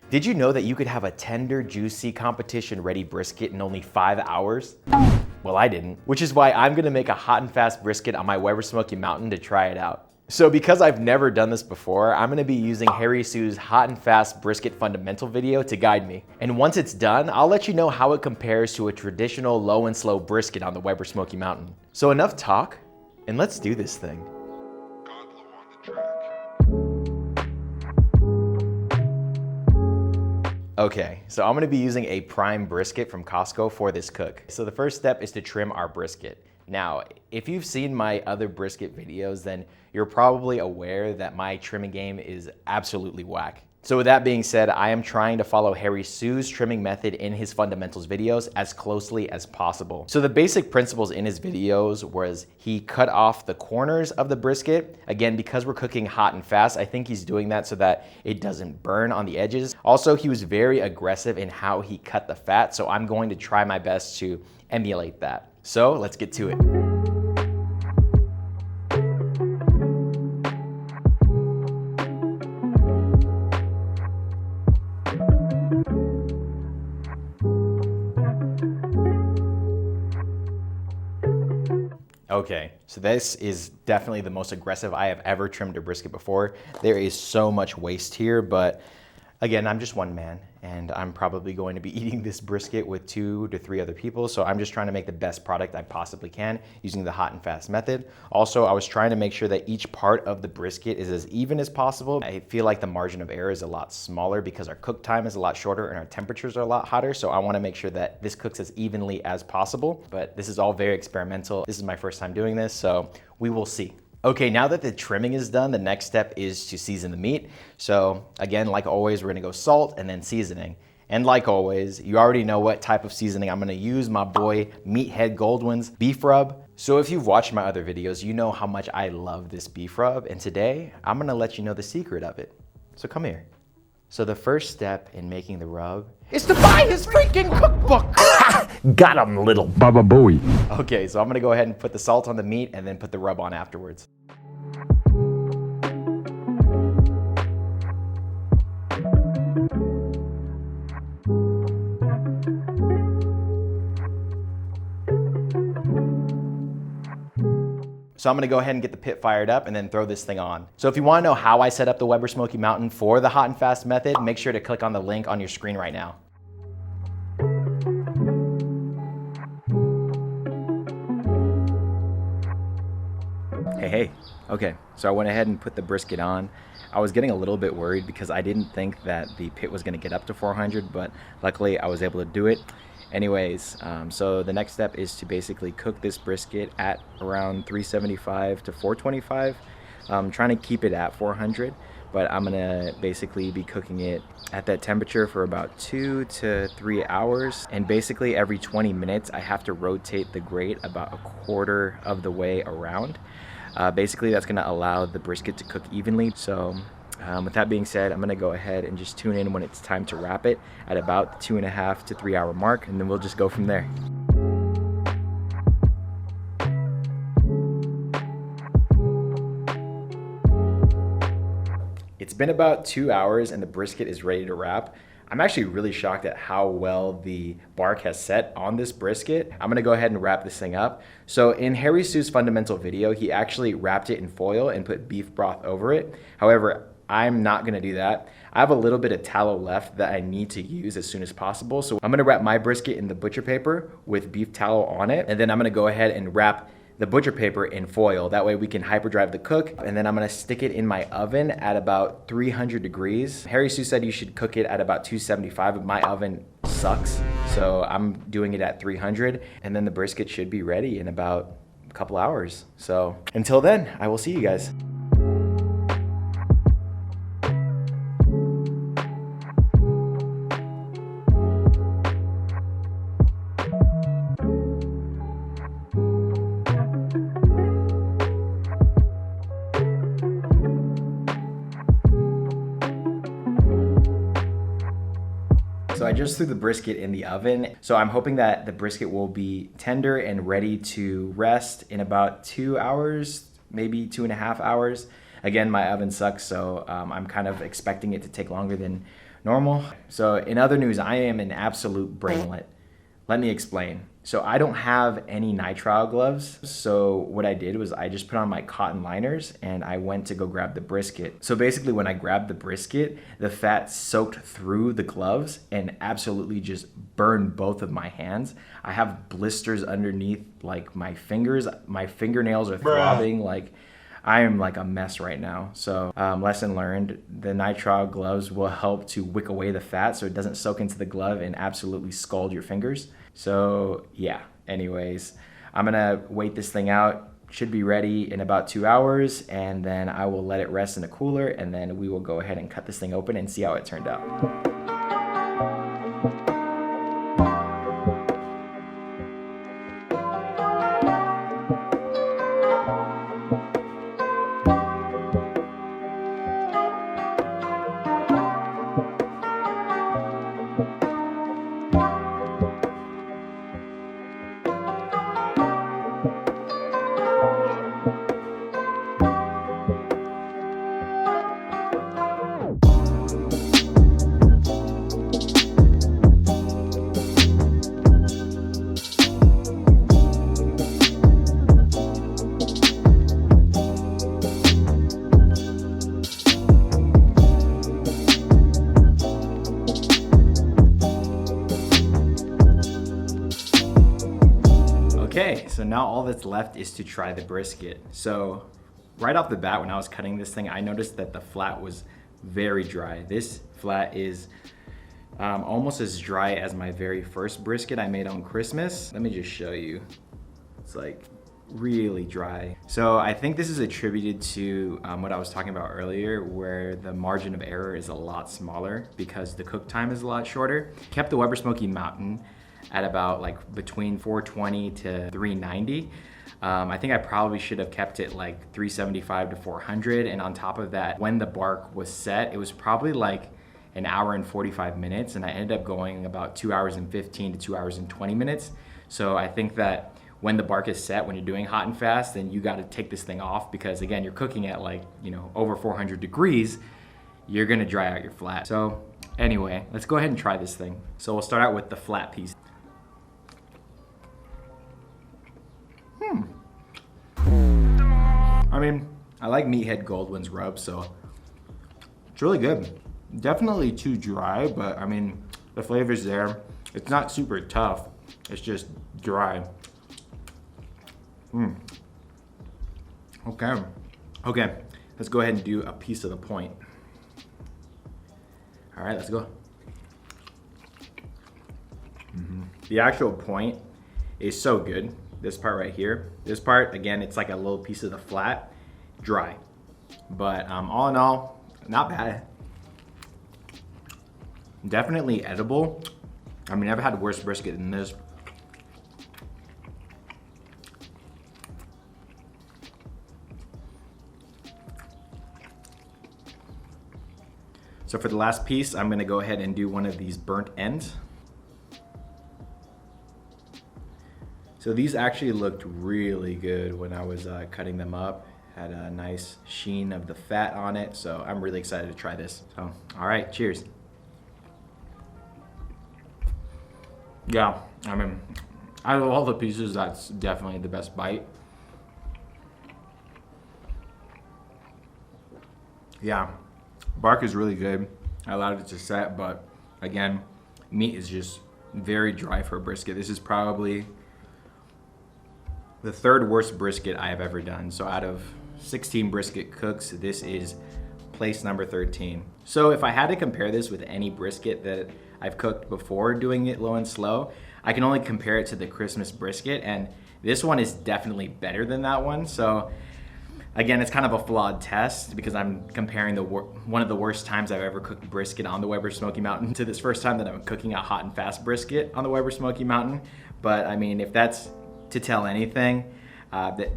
Did you know that you could have a tender, juicy, competition-ready brisket in only 5 hours? Well, I didn't, which is why I'm gonna make a hot and fast brisket on my Weber Smoky Mountain to try it out. So because I've never done this before, I'm gonna be using Harry Soo's Hot and Fast Brisket Fundamental video to guide me. And once it's done, I'll let you know how it compares to a traditional low and slow brisket on the Weber Smoky Mountain. So enough talk, and let's do this thing. Okay, so I'm gonna be using a prime brisket from Costco for this cook. So the first step is to trim our brisket. Now, if you've seen my other brisket videos, then you're probably aware that my trimming game is absolutely whack. So with that being said, I am trying to follow Harry Soo's trimming method in his fundamentals videos as closely as possible. So the basic principles in his videos was he cut off the corners of the brisket. Again, because we're cooking hot and fast, I think he's doing that so that it doesn't burn on the edges. Also, he was very aggressive in how he cut the fat, so I'm going to try my best to emulate that. So let's get to it. Okay, so this is definitely the most aggressive I have ever trimmed a brisket before. There is so much waste here, but again, I'm just one man, and I'm probably going to be eating this brisket with 2 to 3 other people, so I'm just trying to make the best product I possibly can using the hot and fast method. Also, I was trying to make sure that each part of the brisket is as even as possible. I feel like the margin of error is a lot smaller because our cook time is a lot shorter and our temperatures are a lot hotter, so I want to make sure that this cooks as evenly as possible, but this is all very experimental. This is my first time doing this, so we will see. Okay, now that the trimming is done, the next step is to season the meat. So again, like always, we're gonna go salt and then seasoning. And like always, you already know what type of seasoning I'm gonna use, my boy Meathead Goldwyn's beef rub. So if you've watched my other videos, you know how much I love this beef rub, and today I'm gonna let you know the secret of it. So come here. So the first step in making the rub is to buy his freaking cookbook. Got him, little Baba Booey. Okay, so I'm gonna go ahead and put the salt on the meat and then put the rub on afterwards. So I'm gonna go ahead and get the pit fired up and then throw this thing on. So if you wanna know how I set up the Weber Smoky Mountain for the hot and fast method, make sure to click on the link on your screen right now. Hey, okay, so I went ahead and put the brisket on. I was getting a little bit worried because I didn't think that the pit was gonna get up to 400, but luckily I was able to do it. Anyways, so the next step is to basically cook this brisket at around 375 to 425. I'm trying to keep it at 400, but I'm gonna basically be cooking it at that temperature for about 2 to 3 hours. And basically every 20 minutes, I have to rotate the grate about a quarter of the way around. Basically, that's gonna allow the brisket to cook evenly. So with that being said, I'm gonna go ahead and just tune in when it's time to wrap it at about the 2.5 to 3 hour mark, and then we'll just go from there. It's been about 2 hours and the brisket is ready to wrap. I'm actually really shocked at how well the bark has set on this brisket. I'm gonna go ahead and wrap this thing up. So in Harry Soo's fundamental video, he actually wrapped it in foil and put beef broth over it. However, I'm not gonna do that. I have a little bit of tallow left that I need to use as soon as possible. So I'm gonna wrap my brisket in the butcher paper with beef tallow on it. And then I'm gonna go ahead and wrap the butcher paper in foil. That way we can hyperdrive the cook. And then I'm gonna stick it in my oven at about 300 degrees. Harry Soo said you should cook it at about 275, but my oven sucks. So I'm doing it at 300. And then the brisket should be ready in about a couple hours. So until then, I will see you guys. So I just threw the brisket in the oven. So I'm hoping that the brisket will be tender and ready to rest in about 2 hours, maybe 2.5 hours. Again, my oven sucks, so I'm kind of expecting it to take longer than Normal. So in other news, I am an absolute brainlet. Let me explain. So I don't have any nitrile gloves. So what I did was I just put on my cotton liners and I went to go grab the brisket. So basically when I grabbed the brisket, the fat soaked through the gloves and absolutely just burned both of my hands. I have blisters underneath like my fingers. My fingernails are throbbing. Like I am like a mess right now. So lesson learned, the nitrile gloves will help to wick away the fat so it doesn't soak into the glove and absolutely scald your fingers. So yeah, anyways, I'm gonna wait this thing out. Should be ready in about 2 hours, and then I will let it rest in a cooler, and then we will go ahead and cut this thing open and see how it turned out. Okay, so now all that's left is to try the brisket. So right off the bat, when I was cutting this thing, I noticed that the flat was very dry. This flat is almost as dry as my very first brisket I made on Christmas. Let me just show you. It's like really dry. So I think this is attributed to what I was talking about earlier, where the margin of error is a lot smaller because the cook time is a lot shorter. Kept the Weber Smoky Mountain at about like between 420 to 390. I think I probably should have kept it like 375 to 400. And on top of that, when the bark was set, it was probably like an hour and 45 minutes. And I ended up going about 2 hours and 15 to 2 hours and 20 minutes. So I think that when the bark is set, when you're doing hot and fast, then you got to take this thing off because again, you're cooking at like, you know, over 400 degrees, you're gonna dry out your flat. So anyway, let's go ahead and try this thing. So we'll start out with the flat piece. I mean, I like Meathead Goldwyn's rub, so it's really good. Definitely too dry, but I mean, the flavor's there. It's not super tough, it's just dry. Okay, let's go ahead and do a piece of the point. All right, let's go. The actual point is so good. This part right here. This part, again, it's like a little piece of the flat, dry. But all in all, not bad. Definitely edible. I mean, I've had worse brisket than this. So for the last piece, I'm gonna go ahead and do one of these burnt ends. So these actually looked really good when I was cutting them up. Had a nice sheen of the fat on it, so I'm really excited to try this. So, all right, cheers. Yeah, I mean, out of all the pieces, that's definitely the best bite. Yeah, bark is really good. I allowed it to set, but again, meat is just very dry for a brisket. This is probably the third worst brisket I have ever done. So out of 16 brisket cooks, this is place number 13. So if I had to compare this with any brisket that I've cooked before doing it low and slow, I can only compare it to the Christmas brisket, and this one is definitely better than that one. So again, it's kind of a flawed test because I'm comparing one of the worst times I've ever cooked brisket on the Weber Smoky Mountain to this first time that I'm cooking a hot and fast brisket on the Weber Smoky Mountain. But I mean, if that's to tell anything,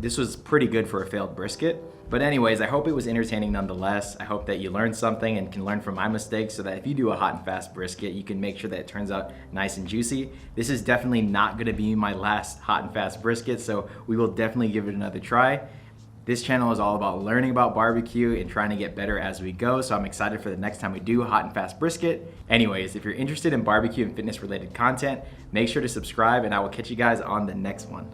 this was pretty good for a failed brisket. But anyways, I hope it was entertaining nonetheless. I hope that you learned something and can learn from my mistakes so that if you do a hot and fast brisket, you can make sure that it turns out nice and juicy. This is definitely not gonna be my last hot and fast brisket, so we will definitely give it another try. This channel is all about learning about barbecue and trying to get better as we go, so I'm excited for the next time we do Hot and Fast Brisket. Anyways, if you're interested in barbecue and fitness related content, make sure to subscribe and I will catch you guys on the next one.